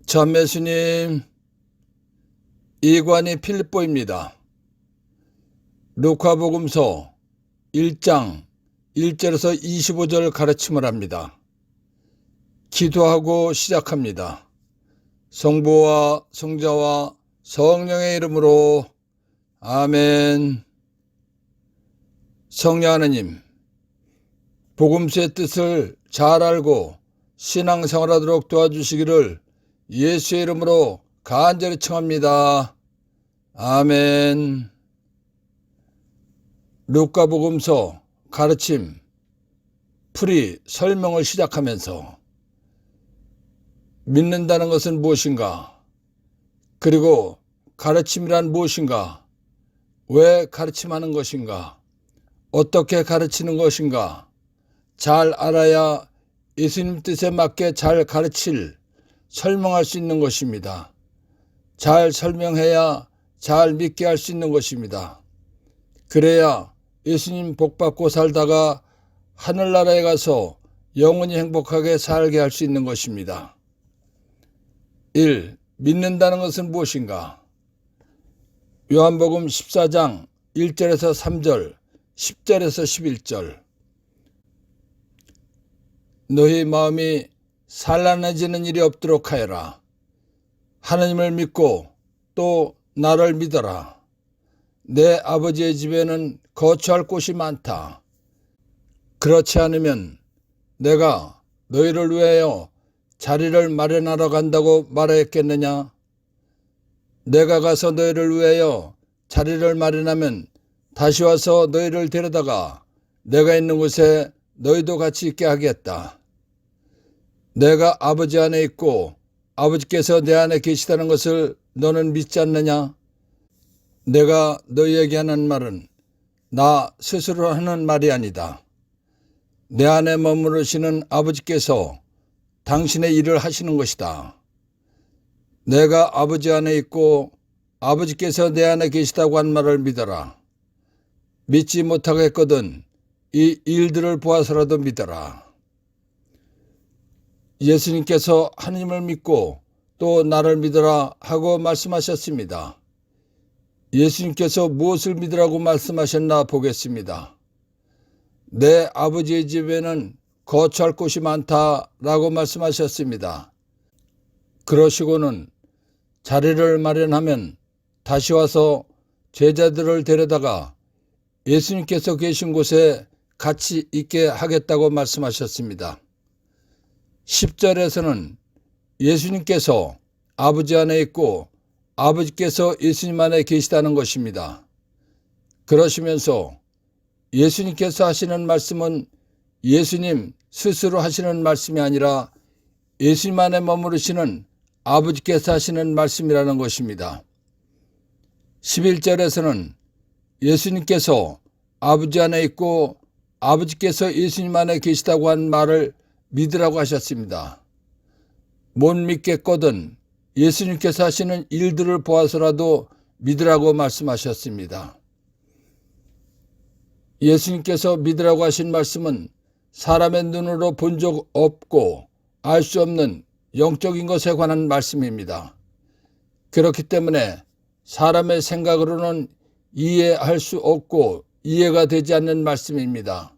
참매수님, 이관이 필립보입니다. 루카복음서 1장 1절에서 25절 가르침을 합니다. 기도하고 시작합니다. 성부와 성자와 성령의 이름으로 아멘. 성령 하나님, 복음서의 뜻을 잘 알고 신앙생활하도록 도와주시기를 예수의 이름으로 간절히 청합니다. 아멘. 루카복음서 가르침, 풀이, 설명을 시작하면서 믿는다는 것은 무엇인가? 그리고 가르침이란 무엇인가? 왜 가르침하는 것인가? 어떻게 가르치는 것인가? 잘 알아야 예수님 뜻에 맞게 잘 가르칠, 설명할 수 있는 것입니다. 잘 설명해야 잘 믿게 할 수 있는 것입니다. 그래야 예수님 복받고 살다가 하늘나라에 가서 영원히 행복하게 살게 할 수 있는 것입니다. 1. 믿는다는 것은 무엇인가? 요한복음 14장 1절에서 3절, 10절에서 11절. 너희 마음이 산란해지는 일이 없도록 하여라. 하나님을 믿고 또 나를 믿어라. 내 아버지의 집에는 거처할 곳이 많다. 그렇지 않으면 내가 너희를 위하여 자리를 마련하러 간다고 말하였겠느냐? 내가 가서 너희를 위하여 자리를 마련하면 다시 와서 너희를 데려다가 내가 있는 곳에 너희도 같이 있게 하겠다. 내가 아버지 안에 있고 아버지께서 내 안에 계시다는 것을 너는 믿지 않느냐? 내가 너희에게 하는 말은 나 스스로 하는 말이 아니다. 내 안에 머무르시는 아버지께서 당신의 일을 하시는 것이다. 내가 아버지 안에 있고 아버지께서 내 안에 계시다고 한 말을 믿어라. 믿지 못하겠거든 이 일들을 보아서라도 믿어라. 예수님께서 하나님을 믿고 또 나를 믿어라 하고 말씀하셨습니다. 예수님께서 무엇을 믿으라고 말씀하셨나 보겠습니다. 내 아버지의 집에는 거처할 곳이 많다라고 말씀하셨습니다. 그러시고는 자리를 마련하면 다시 와서 제자들을 데려다가 예수님께서 계신 곳에 같이 있게 하겠다고 말씀하셨습니다. 10절에서는 예수님께서 아버지 안에 있고 아버지께서 예수님 안에 계시다는 것입니다. 그러시면서 예수님께서 하시는 말씀은 예수님 스스로 하시는 말씀이 아니라 예수님 안에 머무르시는 아버지께서 하시는 말씀이라는 것입니다. 11절에서는 예수님께서 아버지 안에 있고 아버지께서 예수님 안에 계시다고 한 말을 믿으라고 하셨습니다. 못 믿겠거든 예수님께서 하시는 일들을 보아서라도 믿으라고 말씀하셨습니다. 예수님께서 믿으라고 하신 말씀은 사람의 눈으로 본 적 없고 알 수 없는 영적인 것에 관한 말씀입니다. 그렇기 때문에 사람의 생각으로는 이해할 수 없고 이해가 되지 않는 말씀입니다.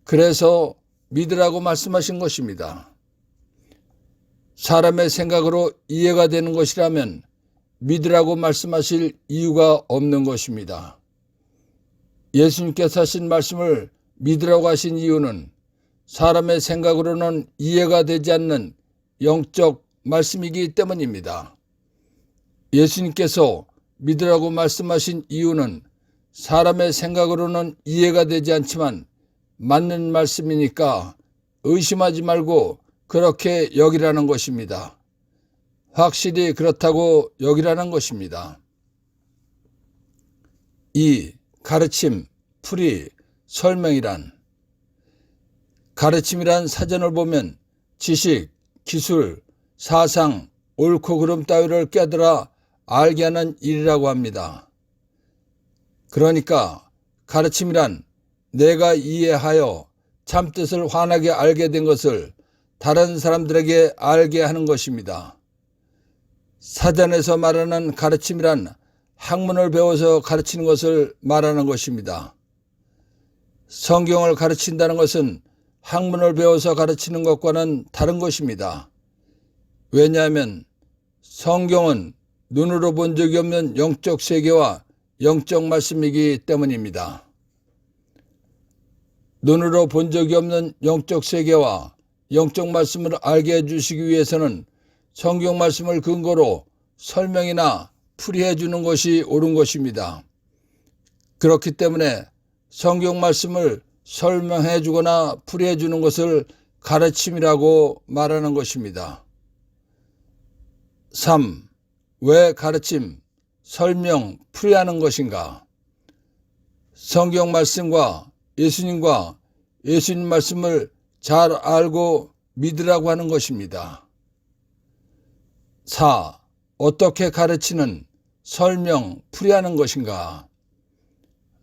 그래서 믿으라고 말씀하신 것입니다. 사람의 생각으로 이해가 되는 것이라면 믿으라고 말씀하실 이유가 없는 것입니다. 예수님께서 하신 말씀을 믿으라고 하신 이유는 사람의 생각으로는 이해가 되지 않는 영적 말씀이기 때문입니다. 예수님께서 믿으라고 말씀하신 이유는 사람의 생각으로는 이해가 되지 않지만 맞는 말씀이니까 의심하지 말고 그렇게 여기라는 것입니다. 확실히 그렇다고 여기라는 것입니다. 2. 가르침, 풀이, 설명이란. 가르침이란 사전을 보면 지식, 기술, 사상, 옳고 그름 따위를 깨달아 알게 하는 일이라고 합니다. 그러니까 가르침이란 내가 이해하여 참뜻을 환하게 알게 된 것을 다른 사람들에게 알게 하는 것입니다. 사전에서 말하는 가르침이란 학문을 배워서 가르치는 것을 말하는 것입니다. 성경을 가르친다는 것은 학문을 배워서 가르치는 것과는 다른 것입니다. 왜냐하면 성경은 눈으로 본 적이 없는 영적 세계와 영적 말씀이기 때문입니다. 눈으로 본 적이 없는 영적 세계와 영적 말씀을 알게 해주시기 위해서는 성경 말씀을 근거로 설명이나 풀이해 주는 것이 옳은 것입니다. 그렇기 때문에 성경 말씀을 설명해 주거나 풀이해 주는 것을 가르침이라고 말하는 것입니다. 3. 왜 가르침, 설명, 풀이하는 것인가? 성경 말씀과 예수님과 예수님 말씀을 잘 알고 믿으라고 하는 것입니다. 4. 어떻게 가르치는, 설명, 풀이하는 것인가?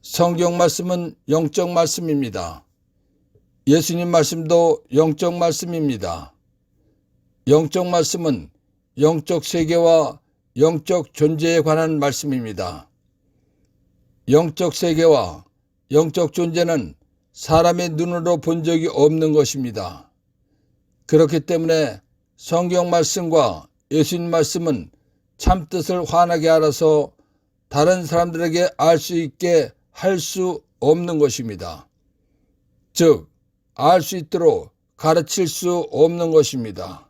성경 말씀은 영적 말씀입니다. 예수님 말씀도 영적 말씀입니다. 영적 말씀은 영적 세계와 영적 존재에 관한 말씀입니다. 영적 세계와 영적 존재는 사람의 눈으로 본 적이 없는 것입니다. 그렇기 때문에 성경 말씀과 예수님 말씀은 참뜻을 환하게 알아서 다른 사람들에게 알 수 있게 할 수 없는 것입니다. 즉, 알 수 있도록 가르칠 수 없는 것입니다.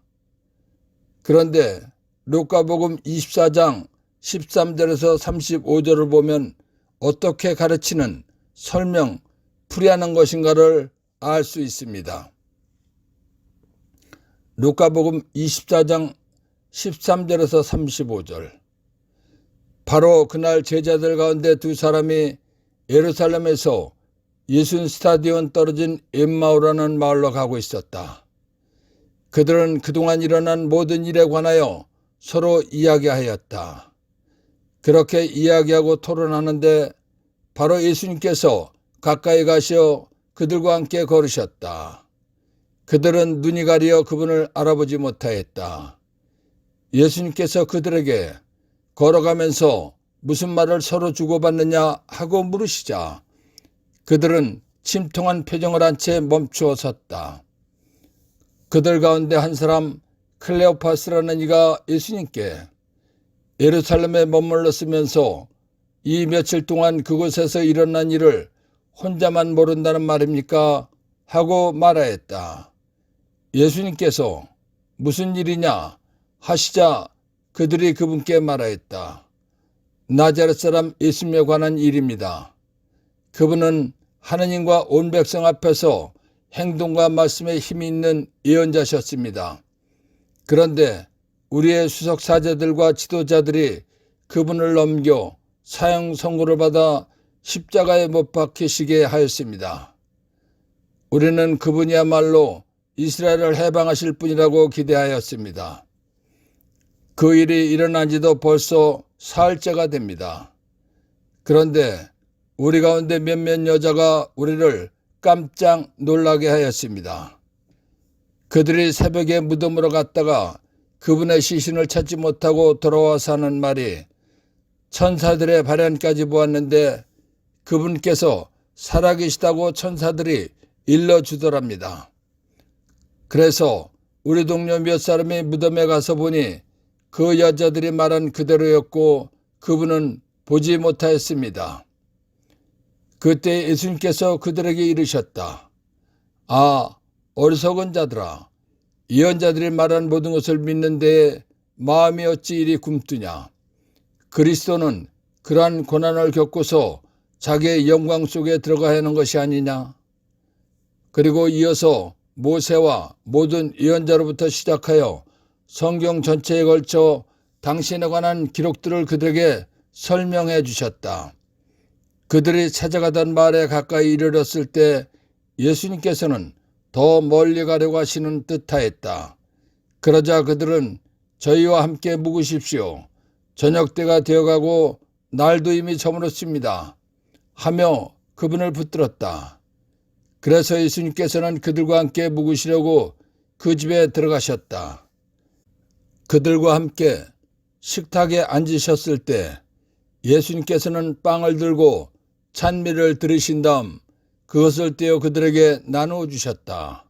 그런데 루카복음 24장 13절에서 35절을 보면 어떻게 가르치는, 설명, 풀이하는 것인가를 알 수 있습니다. 루카복음 24장 13절에서 35절. 바로 그날 제자들 가운데 두 사람이 예루살렘에서 예순 스타디온 떨어진 엠마오라는 마을로 가고 있었다. 그들은 그동안 일어난 모든 일에 관하여 서로 이야기하였다. 그렇게 이야기하고 토론하는데 바로 예수님께서 가까이 가시어 그들과 함께 걸으셨다. 그들은 눈이 가려 그분을 알아보지 못하였다. 예수님께서 그들에게 걸어가면서 무슨 말을 서로 주고받느냐 하고 물으시자 그들은 침통한 표정을 한 채 멈추어 섰다. 그들 가운데 한 사람 클레오파스라는 이가 예수님께 예루살렘에 머물렀으면서 이 며칠 동안 그곳에서 일어난 일을 혼자만 모른다는 말입니까? 하고 말하였다. 예수님께서 무슨 일이냐 하시자 그들이 그분께 말하였다. 나자렛 사람 예수님에 관한 일입니다. 그분은 하느님과 온 백성 앞에서 행동과 말씀에 힘이 있는 예언자셨습니다. 그런데 우리의 수석 사제들과 지도자들이 그분을 넘겨 사형 선고를 받아 십자가에 못 박히시게 하였습니다. 우리는 그분이야말로 이스라엘을 해방하실 분이라고 기대하였습니다. 그 일이 일어난 지도 벌써 사흘째가 됩니다. 그런데 우리 가운데 몇몇 여자가 우리를 깜짝 놀라게 하였습니다. 그들이 새벽에 무덤으로 갔다가 그분의 시신을 찾지 못하고 돌아와서 하는 말이 천사들의 발현까지 보았는데 그분께서 살아계시다고 천사들이 일러주더랍니다. 그래서 우리 동료 몇 사람이 무덤에 가서 보니 그 여자들이 말한 그대로였고 그분은 보지 못하였습니다. 그때 예수님께서 그들에게 이르셨다. 아, 어리석은 자들아, 예언자들이 말한 모든 것을 믿는 데에 마음이 어찌 이리 굼뜨냐. 그리스도는 그러한 고난을 겪고서 자기의 영광 속에 들어가야 하는 것이 아니냐. 그리고 이어서 모세와 모든 예언자로부터 시작하여 성경 전체에 걸쳐 당신에 관한 기록들을 그들에게 설명해 주셨다. 그들이 찾아가던 마을에 가까이 이르렀을 때 예수님께서는 더 멀리 가려고 하시는 듯하였다. 그러자 그들은 저희와 함께 묵으십시오. 저녁때가 되어가고 날도 이미 저물었습니다. 하며 그분을 붙들었다. 그래서 예수님께서는 그들과 함께 묵으시려고 그 집에 들어가셨다. 그들과 함께 식탁에 앉으셨을 때 예수님께서는 빵을 들고 찬미를 들으신 다음 그것을 떼어 그들에게 나누어 주셨다.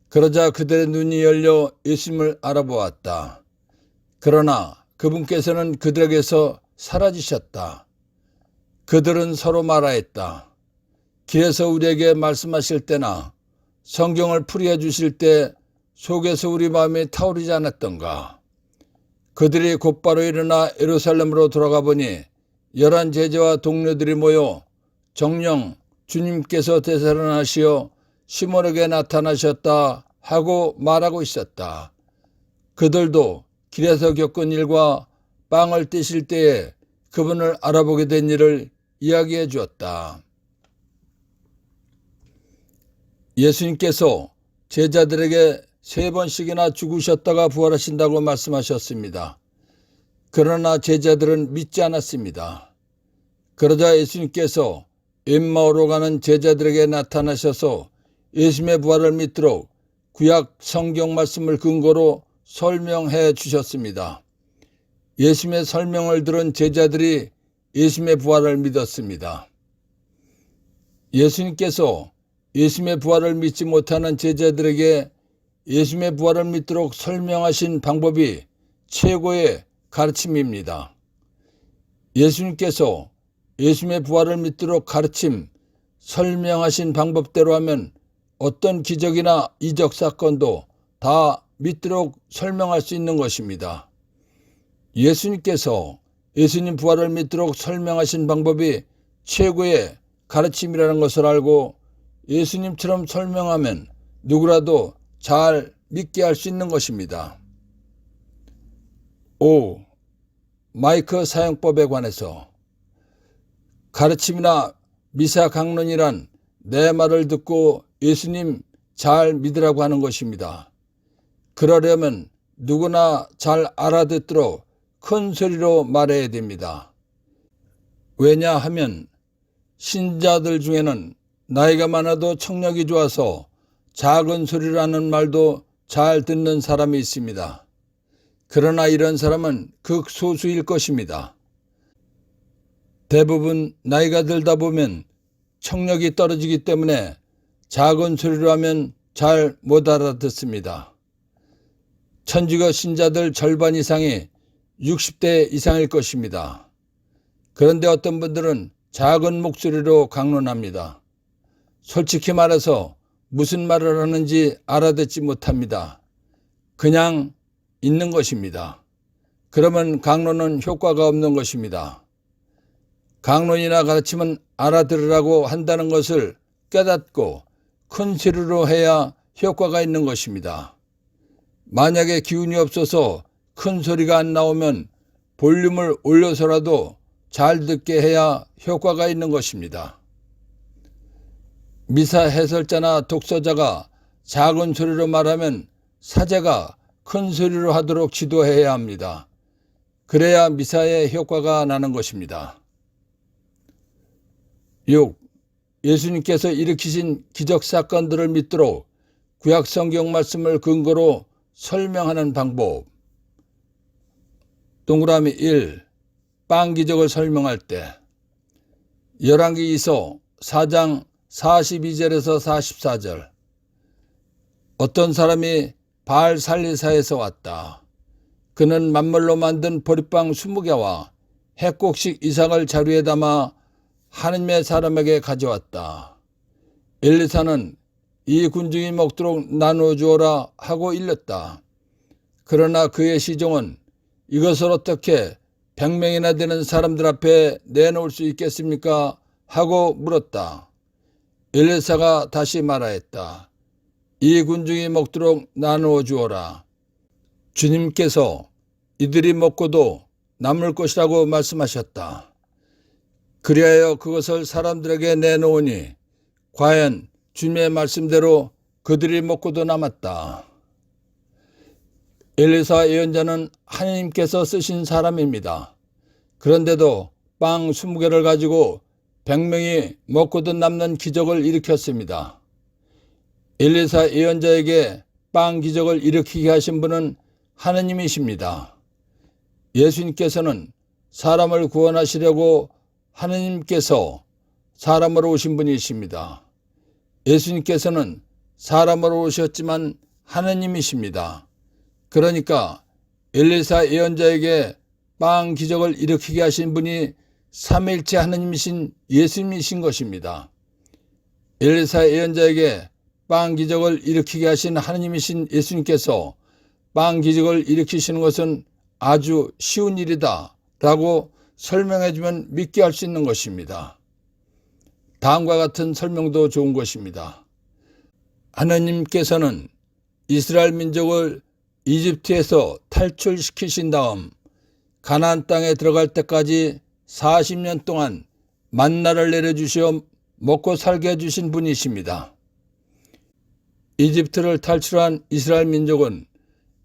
그러자 그들의 눈이 열려 예수님을 알아보았다. 그러나 그분께서는 그들에게서 사라지셨다. 그들은 서로 말하였다. 길에서 우리에게 말씀하실 때나 성경을 풀이해 주실 때 속에서 우리 마음이 타오르지 않았던가. 그들이 곧바로 일어나 예루살렘으로 돌아가 보니 11 제자와 동료들이 모여 정녕 주님께서 되살아나시어 시몬에게 나타나셨다 하고 말하고 있었다. 그들도 길에서 겪은 일과 빵을 떼실 때에 그분을 알아보게 된 일을 이야기해 주었다. 예수님께서 제자들에게 3번씩이나 죽으셨다가 부활하신다고 말씀하셨습니다. 그러나 제자들은 믿지 않았습니다. 그러자 예수님께서 엠마오로 가는 제자들에게 나타나셔서 예수님의 부활을 믿도록 구약 성경 말씀을 근거로 설명해 주셨습니다. 예수님의 설명을 들은 제자들이 예수님의 부활을 믿었습니다. 예수님께서 예수님의 부활을 믿지 못하는 제자들에게 예수님의 부활을 믿도록 설명하신 방법이 최고의 가르침입니다. 예수님께서 예수님의 부활을 믿도록 설명하신 방법대로 하면 어떤 기적이나 이적 사건도 다 믿도록 설명할 수 있는 것입니다. 예수님께서 예수님 부활을 믿도록 설명하신 방법이 최고의 가르침이라는 것을 알고 예수님처럼 설명하면 누구라도 잘 믿게 할 수 있는 것입니다. 5. 마이크 사용법에 관해서 가르침이나 미사 강론이란 내 말을 듣고 예수님 잘 믿으라고 하는 것입니다. 그러려면 누구나 잘 알아듣도록 큰 소리로 말해야 됩니다. 왜냐하면 신자들 중에는 나이가 많아도 청력이 좋아서 작은 소리로 하는 말도 잘 듣는 사람이 있습니다. 그러나 이런 사람은 극소수일 것입니다. 대부분 나이가 들다 보면 청력이 떨어지기 때문에 작은 소리로 하면 잘 못 알아듣습니다. 천주교 신자들 절반 이상이 60대 이상일 것입니다. 그런데 어떤 분들은 작은 목소리로 강론합니다. 솔직히 말해서 무슨 말을 하는지 알아듣지 못합니다. 그냥 있는 것입니다. 그러면 강론은 효과가 없는 것입니다. 강론이나 가르침은 알아들으라고 한다는 것을 깨닫고 큰 소리로 해야 효과가 있는 것입니다. 만약에 기운이 없어서 큰 소리가 안 나오면 볼륨을 올려서라도 잘 듣게 해야 효과가 있는 것입니다. 미사 해설자나 독서자가 작은 소리로 말하면 사제가 큰 소리로 하도록 지도해야 합니다. 그래야 미사의 효과가 나는 것입니다. 6. 예수님께서 일으키신 기적 사건들을 믿도록 구약 성경 말씀을 근거로 설명하는 방법. 동그라미 1. 빵 기적을 설명할 때 열왕기서 4장 42절에서 44절. 어떤 사람이 바알 살리사에서 왔다. 그는 만물로 만든 보리빵 20개와 핵곡식 이삭을 자루에 담아 하느님의 사람에게 가져왔다. 엘리사는 이 군중이 먹도록 나누어 주어라 하고 일렀다. 그러나 그의 시종은 이것을 어떻게 100명이나 되는 사람들 앞에 내놓을 수 있겠습니까? 하고 물었다. 엘리사가 다시 말하였다. 이 군중이 먹도록 나누어 주어라. 주님께서 이들이 먹고도 남을 것이라고 말씀하셨다. 그리하여 그것을 사람들에게 내놓으니 과연 주님의 말씀대로 그들이 먹고도 남았다. 엘리사 예언자는 하나님께서 쓰신 사람입니다. 그런데도 빵 20개를 가지고 100명이 먹고도 남는 기적을 일으켰습니다. 엘리사 예언자에게 빵 기적을 일으키게 하신 분은 하느님이십니다. 예수님께서는 사람을 구원하시려고 하느님께서 사람으로 오신 분이십니다. 예수님께서는 사람으로 오셨지만 하느님이십니다. 그러니까 엘리사 예언자에게 빵 기적을 일으키게 하신 분이 삼위일체 하느님이신 예수님이신 것입니다. 엘리사 예언자에게 빵 기적을 일으키게 하신 하느님이신 예수님께서 빵 기적을 일으키시는 것은 아주 쉬운 일이다 라고 설명해주면 믿게 할 수 있는 것입니다. 다음과 같은 설명도 좋은 것입니다. 하느님께서는 이스라엘 민족을 이집트에서 탈출시키신 다음 가나안 땅에 들어갈 때까지 40년 동안 만나를 내려주시어 먹고 살게 해주신 분이십니다. 이집트를 탈출한 이스라엘 민족은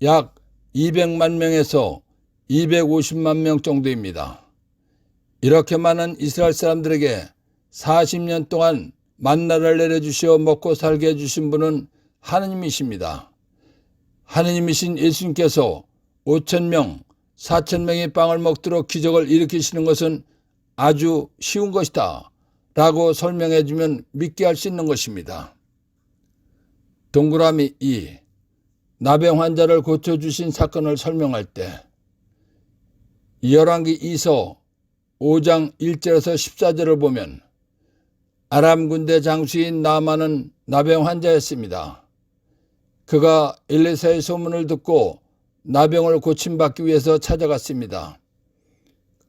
약 200만 명에서 250만 명 정도입니다. 이렇게 많은 이스라엘 사람들에게 40년 동안 만나를 내려주시어 먹고 살게 해주신 분은 하느님이십니다. 하느님이신 예수님께서 5,000명, 4,000명이 빵을 먹도록 기적을 일으키시는 것은 아주 쉬운 것이다 라고 설명해주면 믿게 할 수 있는 것입니다. 동그라미 2. 나병 환자를 고쳐주신 사건을 설명할 때 열왕기 2서 5장 1절에서 14절을 보면 아람 군대 장수인 나아만은 나병 환자였습니다. 그가 엘리사의 소문을 듣고 나병을 고침받기 위해서 찾아갔습니다.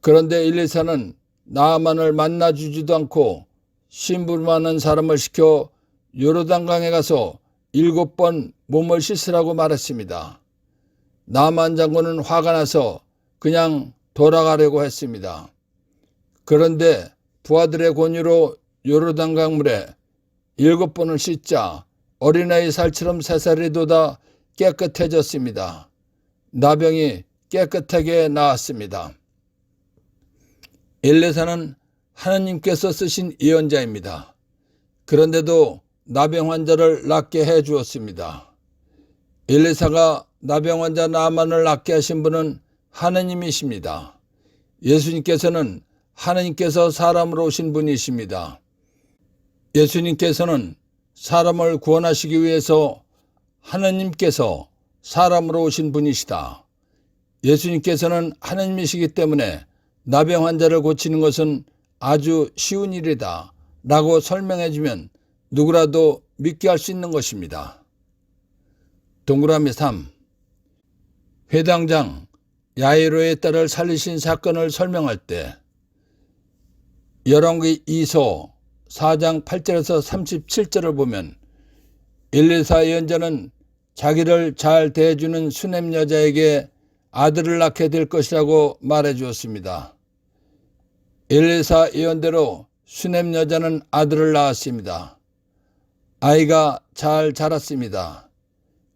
그런데 엘리사는 나아만을 만나주지도 않고 심부름하는 사람을 시켜 요르단강에 가서 7번 몸을 씻으라고 말했습니다. 나아만 장군은 화가 나서 그냥 돌아가려고 했습니다. 그런데 부하들의 권유로 요르단강 물에 7번을 씻자 어린아이 살처럼 새살이 돋아 깨끗해졌습니다. 나병이 깨끗하게 나았습니다. 엘리사는 하느님께서 쓰신 예언자입니다. 그런데도 나병 환자를 낫게 해 주었습니다. 엘리사가 나병 환자 나아만을 낫게 하신 분은 하느님이십니다. 예수님께서는 하느님께서 사람으로 오신 분이십니다. 예수님께서는 사람을 구원하시기 위해서 하느님께서 사람으로 오신 분이시다. 예수님께서는 하느님이시기 때문에 나병 환자를 고치는 것은 아주 쉬운 일이다 라고 설명해주면 누구라도 믿게 할 수 있는 것입니다. 동그라미 3. 회당장 야이로의 딸을 살리신 사건을 설명할 때 열왕기 2서 4장 8절에서 37절을 보면 엘리사 예언자는 자기를 잘 대해주는 수넴 여자에게 아들을 낳게 될 것이라고 말해 주었습니다. 엘리사 예언대로 수넴 여자는 아들을 낳았습니다. 아이가 잘 자랐습니다.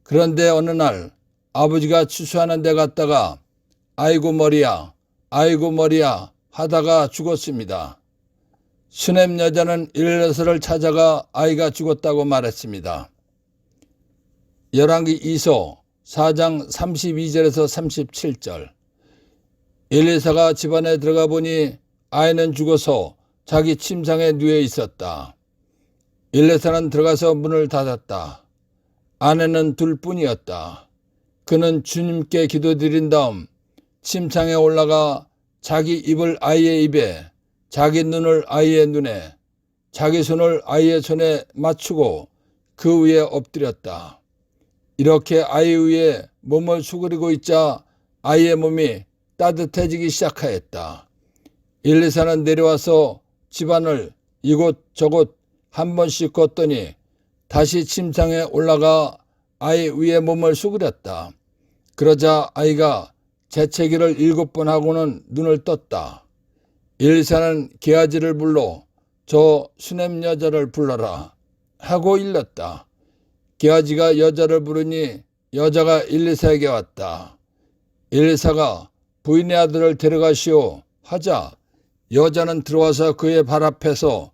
그런데 어느 날 아버지가 추수하는 데 갔다가 아이고 머리야 하다가 죽었습니다. 수넴 여자는 엘리사를 찾아가 아이가 죽었다고 말했습니다. 열왕기 2서 4장 32절에서 37절. 엘리사가 집안에 들어가 보니 아이는 죽어서 자기 침상에 누워 있었다. 엘리사는 들어가서 문을 닫았다. 아내는 둘뿐이었다. 그는 주님께 기도드린 다음 침상에 올라가 자기 입을 아이의 입에, 자기 눈을 아이의 눈에, 자기 손을 아이의 손에 맞추고 그 위에 엎드렸다. 이렇게 아이 위에 몸을 수그리고 있자 아이의 몸이 따뜻해지기 시작하였다. 엘리사는 내려와서 집안을 이곳저곳 한 번씩 걷더니 다시 침상에 올라가 아이 위에 몸을 수그렸다. 그러자 아이가 재채기를 7번 하고는 눈을 떴다. 엘리사는 게하지를 불러 저 수넴 여자를 불러라 하고 일렀다. 게하지가 여자를 부르니 여자가 엘리사에게 왔다. 엘리사가 부인의 아들을 데려가시오 하자 여자는 들어와서 그의 발 앞에서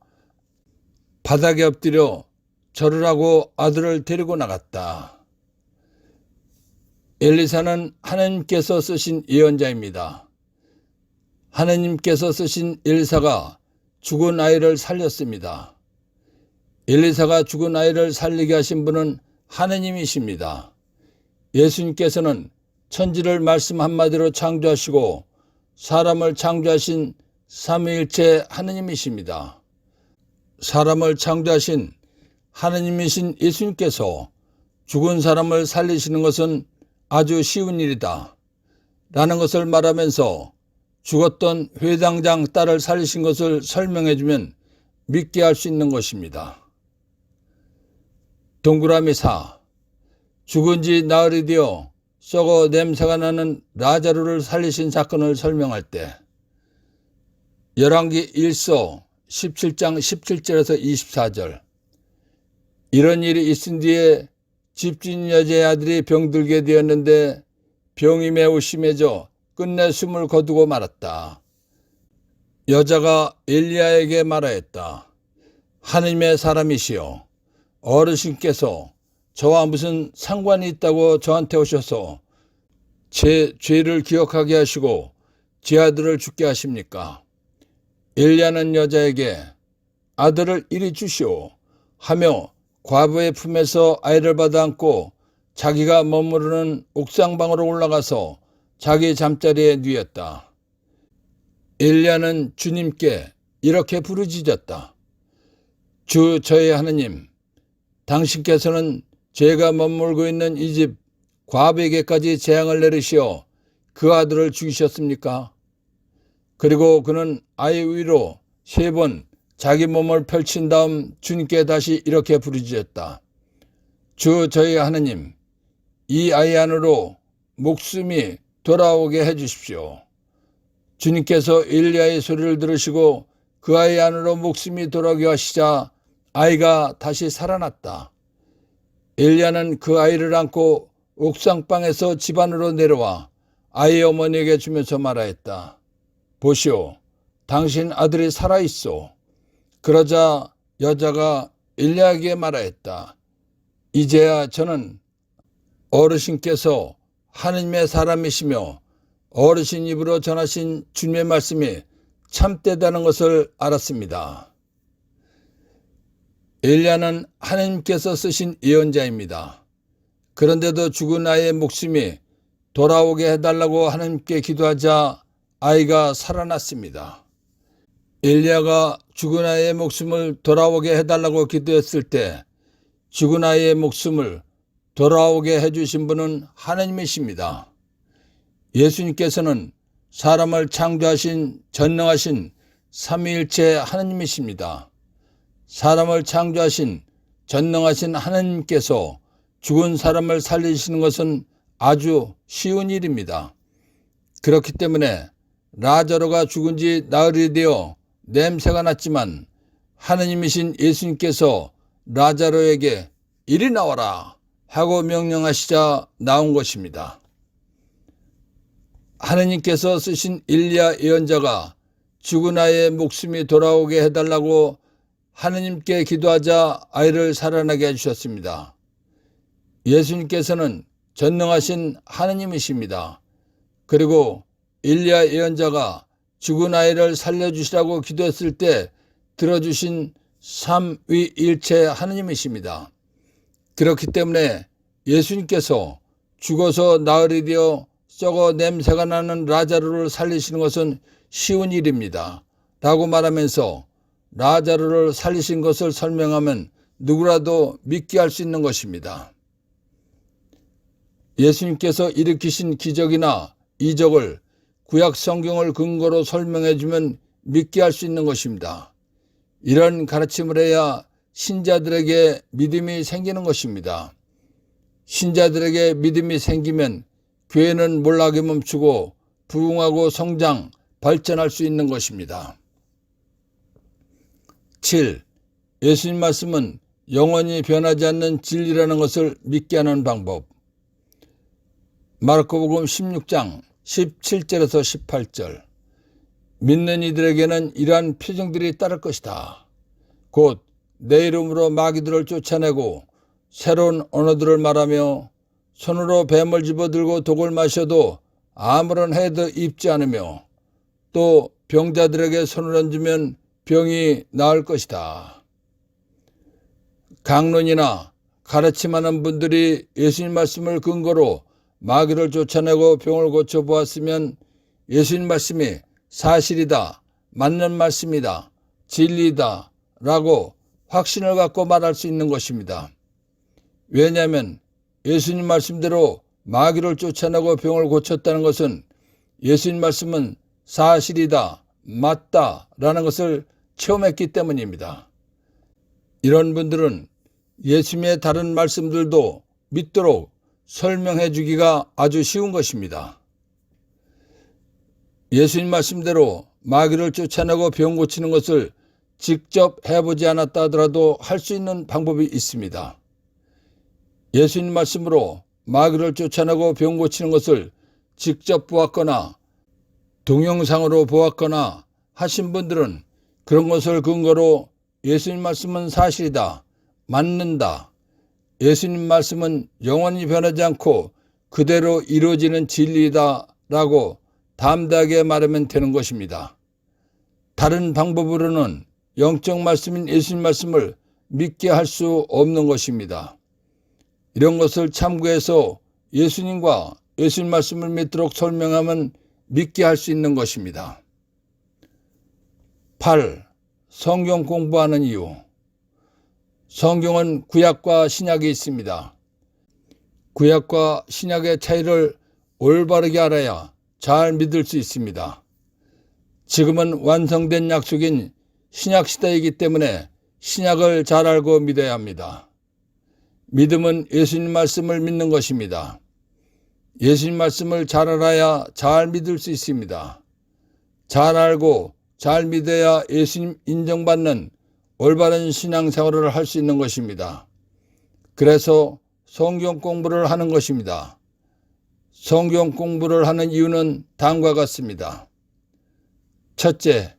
바닥에 엎드려 절을 하고 아들을 데리고 나갔다. 엘리사는 하나님께서 쓰신 예언자입니다. 하나님께서 쓰신 엘리사가 죽은 아이를 살렸습니다. 엘리사가 죽은 아이를 살리게 하신 분은 하나님이십니다. 예수님께서는 천지를 말씀 한마디로 창조하시고 사람을 창조하신 삼위일체 하나님이십니다. 사람을 창조하신 하나님이신 예수님께서 죽은 사람을 살리시는 것은 아주 쉬운 일이다 라는 것을 말하면서 죽었던 회당장 딸을 살리신 것을 설명해 주면 믿게 할 수 있는 것입니다. 동그라미 4. 죽은 지 나흘이 되어 썩어 냄새가 나는 라자루를 살리신 사건을 설명할 때 열왕기 1서 17장 17절에서 24절. 이런 일이 있은 뒤에 집주인 여자의 아들이 병들게 되었는데 병이 매우 심해져 끝내 숨을 거두고 말았다. 여자가 엘리야에게 말하였다. 하느님의 사람이시여, 어르신께서 저와 무슨 상관이 있다고 저한테 오셔서 제 죄를 기억하게 하시고 제 아들을 죽게 하십니까? 엘리야는 여자에게 아들을 이리 주시오 하며 과부의 품에서 아이를 받아 안고 자기가 머무르는 옥상방으로 올라가서 자기 잠자리에 누웠다. 엘리야는 주님께 이렇게 부르짖었다. 주 저의 하느님, 당신께서는 제가 머물고 있는 이 집 과부에게까지 재앙을 내리시어 그 아들을 죽이셨습니까? 그리고 그는 아이 위로 3번 자기 몸을 펼친 다음 주님께 다시 이렇게 부르짖었다. 주 저희 하느님, 이 아이 안으로 목숨이 돌아오게 해주십시오. 주님께서 엘리야의 소리를 들으시고 그 아이 안으로 목숨이 돌아오게 하시자 아이가 다시 살아났다. 엘리야는 그 아이를 안고 옥상방에서 집 안으로 내려와 아이의 어머니에게 주면서 말하였다. 보시오, 당신 아들이 살아있소. 그러자 여자가 엘리야에게 말하였다. 이제야 저는 어르신께서 하느님의 사람이시며 어르신 입으로 전하신 주님의 말씀이 참되다는 것을 알았습니다. 엘리야는 하나님께서 쓰신 예언자입니다. 그런데도 죽은 아이의 목숨이 돌아오게 해달라고 하나님께 기도하자 아이가 살아났습니다. 엘리야가 죽은 아이의 목숨을 돌아오게 해달라고 기도했을 때 죽은 아이의 목숨을 돌아오게 해주신 분은 하나님이십니다. 예수님께서는 사람을 창조하신 전능하신 삼위일체 하나님이십니다. 사람을 창조하신 전능하신 하나님께서 죽은 사람을 살리시는 것은 아주 쉬운 일입니다. 그렇기 때문에 라자로가 죽은 지 나흘이 되어 냄새가 났지만 하나님이신 예수님께서 라자로에게 이리 나와라 하고 명령하시자 나온 것입니다. 하나님께서 쓰신 엘리야 예언자가 죽은 아이의 목숨이 돌아오게 해달라고 하나님께 기도하자 아이를 살아나게 해주셨습니다. 예수님께서는 전능하신 하나님이십니다. 그리고 엘리야 예언자가 죽은 아이를 살려주시라고 기도했을 때 들어주신 삼위일체 하나님이십니다. 그렇기 때문에 예수님께서 죽어서 나흘이 되어 썩어 냄새가 나는 라자루를 살리시는 것은 쉬운 일입니다. 라고 말하면서 라자루를 살리신 것을 설명하면 누구라도 믿게 할 수 있는 것입니다. 예수님께서 일으키신 기적이나 이적을 구약 성경을 근거로 설명해 주면 믿게 할 수 있는 것입니다. 이런 가르침을 해야 신자들에게 믿음이 생기는 것입니다. 신자들에게 믿음이 생기면 교회는 몰락에 멈추고 부흥하고 성장, 발전할 수 있는 것입니다. 7. 예수님 말씀은 영원히 변하지 않는 진리라는 것을 믿게 하는 방법. 마르코복음 16장 17절에서 18절. 믿는 이들에게는 이러한 표징들이 따를 것이다. 곧 내 이름으로 마귀들을 쫓아내고 새로운 언어들을 말하며 손으로 뱀을 집어들고 독을 마셔도 아무런 해도 입지 않으며 또 병자들에게 손을 얹으면 병이 나을 것이다. 강론이나 가르침하는 분들이 예수님 말씀을 근거로 마귀를 쫓아내고 병을 고쳐보았으면 예수님 말씀이 사실이다, 맞는 말씀이다, 진리다 라고 확신을 갖고 말할 수 있는 것입니다. 왜냐하면 예수님 말씀대로 마귀를 쫓아내고 병을 고쳤다는 것은 예수님 말씀은 사실이다, 맞다 라는 것을 체험했기 때문입니다. 이런 분들은 예수님의 다른 말씀들도 믿도록 설명해 주기가 아주 쉬운 것입니다. 예수님 말씀대로 마귀를 쫓아내고 병 고치는 것을 직접 해보지 않았다 하더라도 할 수 있는 방법이 있습니다. 예수님 말씀으로 마귀를 쫓아내고 병 고치는 것을 직접 보았거나 동영상으로 보았거나 하신 분들은 그런 것을 근거로 예수님 말씀은 사실이다, 맞는다, 예수님 말씀은 영원히 변하지 않고 그대로 이루어지는 진리이다 라고 담대하게 말하면 되는 것입니다. 다른 방법으로는 영적 말씀인 예수님 말씀을 믿게 할 수 없는 것입니다. 이런 것을 참고해서 예수님과 예수님 말씀을 믿도록 설명하면 믿게 할 수 있는 것입니다. 8. 성경 공부하는 이유. 성경은 구약과 신약이 있습니다. 구약과 신약의 차이를 올바르게 알아야 잘 믿을 수 있습니다. 지금은 완성된 약속인 신약 시대이기 때문에 신약을 잘 알고 믿어야 합니다. 믿음은 예수님 말씀을 믿는 것입니다. 예수님 말씀을 잘 알아야 잘 믿을 수 있습니다. 잘 알고 잘 믿어야 예수님 인정받는 올바른 신앙생활을 할 수 있는 것입니다. 그래서 성경 공부를 하는 것입니다. 성경 공부를 하는 이유는 다음과 같습니다. 첫째,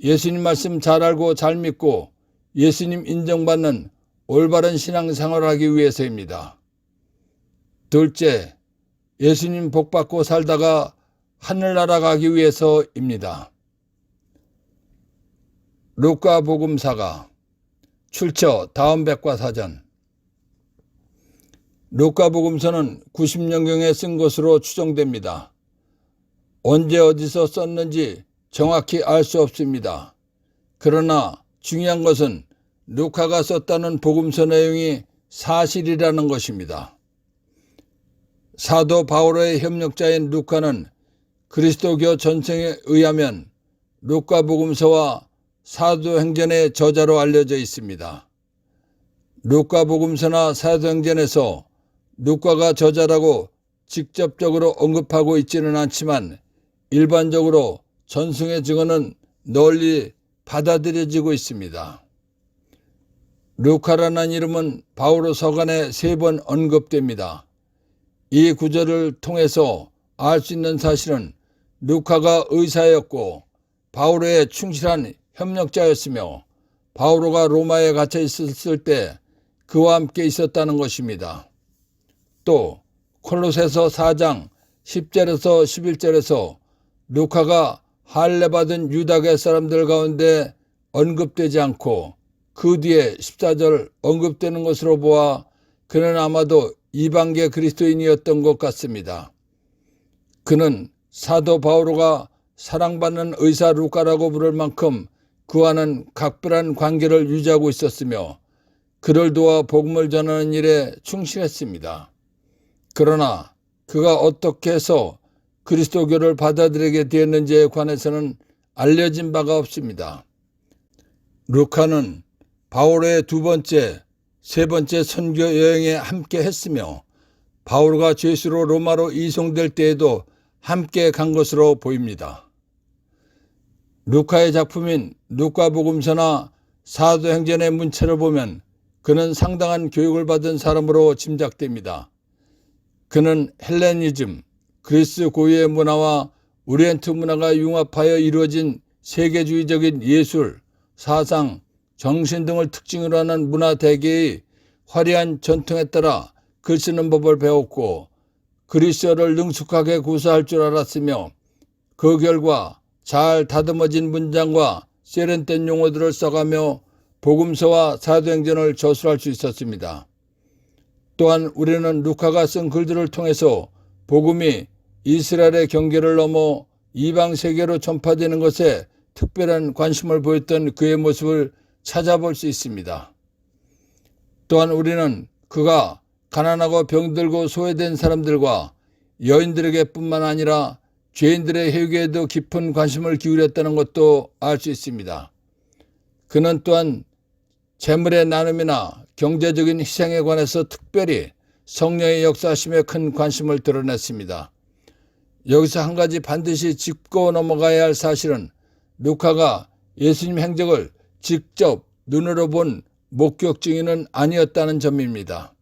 예수님 말씀 잘 알고 잘 믿고 예수님 인정받는 올바른 신앙생활을 하기 위해서입니다. 둘째, 예수님 복받고 살다가 하늘나라 가기 위해서입니다. 루카복음사가 출처 다음백과사전. 루카복음서는 90년경에 쓴 것으로 추정됩니다. 언제 어디서 썼는지 정확히 알 수 없습니다. 그러나 중요한 것은 루카가 썼다는 복음서 내용이 사실이라는 것입니다. 사도 바울의 협력자인 루카는 그리스도교 전청에 의하면 루카복음서와 사도행전의 저자로 알려져 있습니다. 루카복음서나 사도행전에서 루카가 저자라고 직접적으로 언급하고 있지는 않지만 일반적으로 전승의 증언은 널리 받아들여지고 있습니다. 루카라는 이름은 바오로 서간에 3번 언급됩니다. 이 구절을 통해서 알 수 있는 사실은 루카가 의사였고 바오로의 충실한 협력자였으며 바오로가 로마에 갇혀 있었을 때 그와 함께 있었다는 것입니다. 또 콜로새서 4장 10절에서 11절에서 루카가 할례받은 유다계 사람들 가운데 언급되지 않고 그 뒤에 14절 언급되는 것으로 보아 그는 아마도 이방계 그리스도인이었던 것 같습니다. 그는 사도 바오로가 사랑받는 의사 루카라고 부를 만큼 그와는 각별한 관계를 유지하고 있었으며 그를 도와 복음을 전하는 일에 충실했습니다. 그러나 그가 어떻게 해서 그리스도교를 받아들이게 되었는지에 관해서는 알려진 바가 없습니다. 루카는 바오로의 2번째, 3번째 선교 여행에 함께 했으며 바오로가 죄수로 로마로 이송될 때에도 함께 간 것으로 보입니다. 루카의 작품인 루카복음서나 사도행전의 문체를 보면 그는 상당한 교육을 받은 사람으로 짐작됩니다. 그는 헬레니즘, 그리스 고유의 문화와 오리엔트 문화가 융합하여 이루어진 세계주의적인 예술, 사상, 정신 등을 특징으로 하는 문화 대계의 화려한 전통에 따라 글 쓰는 법을 배웠고 그리스어를 능숙하게 구사할 줄 알았으며 그 결과 잘 다듬어진 문장과 세련된 용어들을 써가며 복음서와 사도행전을 저술할 수 있었습니다. 또한 우리는 루카가 쓴 글들을 통해서 복음이 이스라엘의 경계를 넘어 이방 세계로 전파되는 것에 특별한 관심을 보였던 그의 모습을 찾아볼 수 있습니다. 또한 우리는 그가 가난하고 병들고 소외된 사람들과 여인들에게 뿐만 아니라 죄인들의 회개에도 깊은 관심을 기울였다는 것도 알 수 있습니다. 그는 또한 재물의 나눔이나 경제적인 희생에 관해서 특별히 성령의 역사심에 큰 관심을 드러냈습니다. 여기서 한 가지 반드시 짚고 넘어가야 할 사실은 루카가 예수님 행적을 직접 눈으로 본 목격 증인은 아니었다는 점입니다.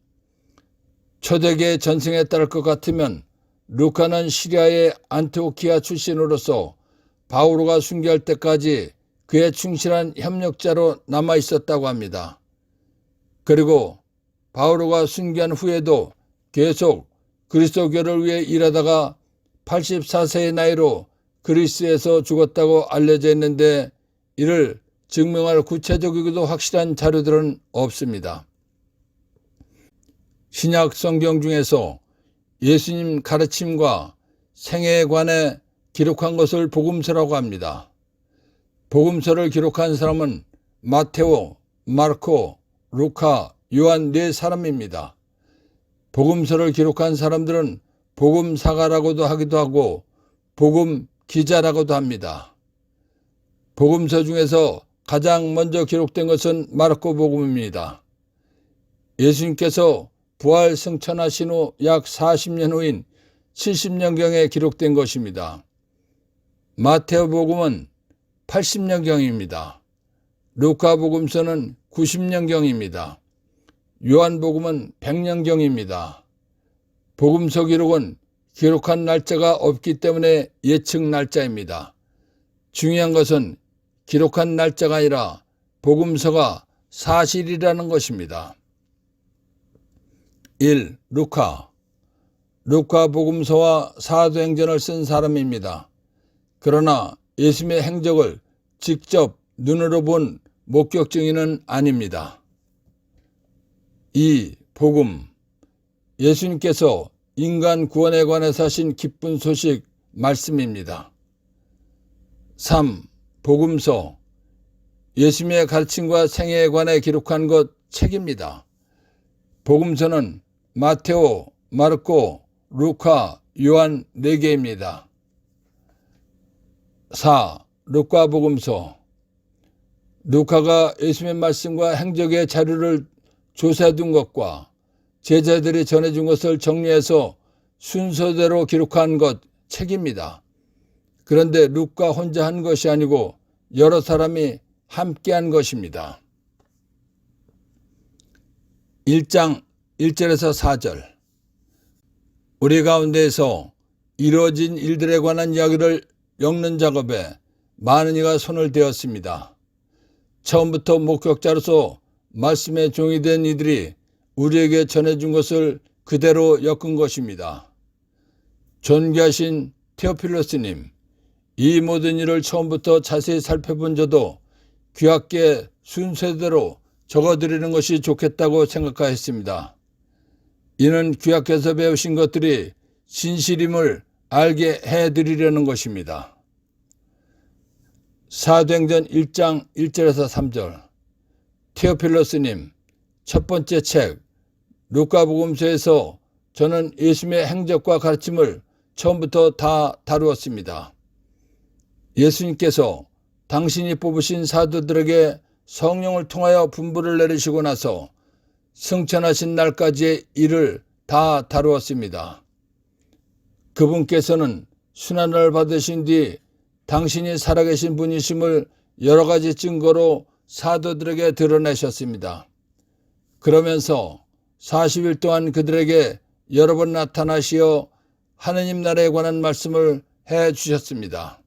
초대교회 전승에 따를 것 같으면 루카는 시리아의 안티오키아 출신으로서 바오로가 순교할 때까지 그의 충실한 협력자로 남아 있었다고 합니다. 그리고 바오로가 순교한 후에도 계속 그리스도교를 위해 일하다가 84세의 나이로 그리스에서 죽었다고 알려져 있는데 이를 증명할 구체적이고도 확실한 자료들은 없습니다. 신약 성경 중에서 예수님 가르침과 생애에 관해 기록한 것을 복음서라고 합니다. 복음서를 기록한 사람은 마테오, 마르코, 루카, 요한 네 사람입니다. 복음서를 기록한 사람들은 복음사가라고도 하기도 하고 복음 기자라고도 합니다. 복음서 중에서 가장 먼저 기록된 것은 마르코 복음입니다. 예수님께서 부활 승천하신 후 약 40년 후인 70년경에 기록된 것입니다. 마테오 복음은 80년경입니다. 루카 복음서는 90년경입니다. 요한 복음은 100년경입니다. 복음서 기록은 기록한 날짜가 없기 때문에 예측 날짜입니다. 중요한 것은 기록한 날짜가 아니라 복음서가 사실이라는 것입니다. 1. 루카 복음서와 사도행전을 쓴 사람입니다. 그러나 예수님의 행적을 직접 눈으로 본 목격 증인은 아닙니다. 2. 복음 예수님께서 인간 구원에 관해서 하신 기쁜 소식 말씀입니다. 3. 복음서 예수님의 가르침과 생애에 관해 기록한 것 책입니다. 복음서는 마테오, 마르코, 루카, 요한 4개입니다. 4. 루카 복음서 루카가 예수님의 말씀과 행적의 자료를 조사해둔 것과 제자들이 전해준 것을 정리해서 순서대로 기록한 것 책입니다. 그런데 루카 혼자 한 것이 아니고 여러 사람이 함께한 것입니다. 1장 1절에서 4절 우리 가운데에서 이루어진 일들에 관한 이야기를 엮는 작업에 많은 이가 손을 대었습니다. 처음부터 목격자로서 말씀의 종이 된 이들이 우리에게 전해준 것을 그대로 엮은 것입니다. 존귀하신 테오필로스님, 이 모든 일을 처음부터 자세히 살펴본 저도 귀하께 순서대로 적어드리는 것이 좋겠다고 생각하였습니다. 이는 귀하께서 배우신 것들이 진실임을 알게 해드리려는 것입니다. 사도행전 1장 1절에서 3절 테오필로스님, 첫 번째 책 루카복음서에서 저는 예수님의 행적과 가르침을 처음부터 다 다루었습니다. 예수님께서 당신이 뽑으신 사도들에게 성령을 통하여 분부를 내리시고 나서 승천하신 날까지의 일을 다 다루었습니다. 그분께서는 순환을 받으신 뒤 당신이 살아계신 분이심을 여러 가지 증거로 사도들에게 드러내셨습니다. 그러면서 40일 동안 그들에게 여러 번 나타나시어 하느님 나라에 관한 말씀을 해주셨습니다.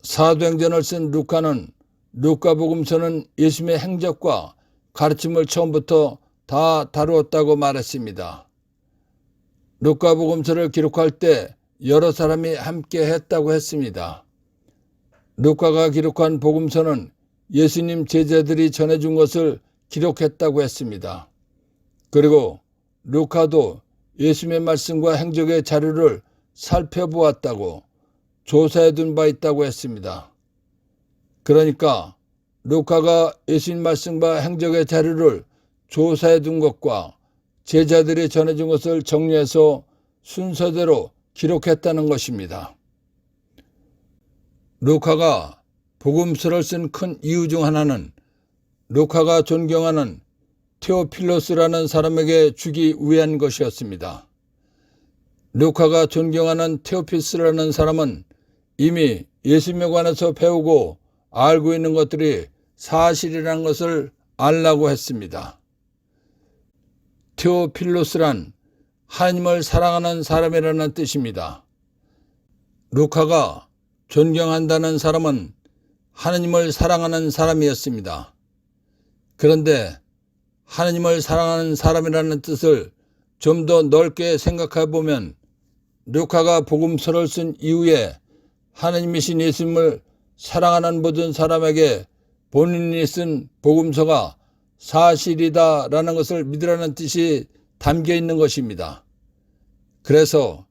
사도행전을 쓴 루카는 루카복음서는 예수님의 행적과 가르침을 처음부터 다 다루었다고 말했습니다. 루카복음서를 기록할 때 여러 사람이 함께 했다고 했습니다. 루카가 기록한 복음서는 예수님 제자들이 전해준 것을 기록했다고 했습니다. 그리고 루카도 예수님의 말씀과 행적의 자료를 살펴보았다고 조사해 둔 바 있다고 했습니다. 그러니까 루카가 예수님 말씀과 행적의 자료를 조사해 둔 것과 제자들이 전해준 것을 정리해서 순서대로 기록했다는 것입니다. 루카가 복음서를 쓴 큰 이유 중 하나는 루카가 존경하는 테오필로스라는 사람에게 주기 위한 것이었습니다. 루카가 존경하는 테오필로스라는 사람은 이미 예수님에 관해서 배우고 알고 있는 것들이 사실이라는 것을 알라고 했습니다. 테오필로스란 하나님을 사랑하는 사람이라는 뜻입니다. 루카가 존경한다는 사람은 하나님을 사랑하는 사람이었습니다. 그런데 하나님을 사랑하는 사람이라는 뜻을 좀 더 넓게 생각해 보면 루카가 복음서를 쓴 이후에 하나님이신 예수님을 사랑하는 모든 사람에게 본인이 쓴 복음서가 사실이다라는 것을 믿으라는 뜻이 담겨 있는 것입니다. 그래서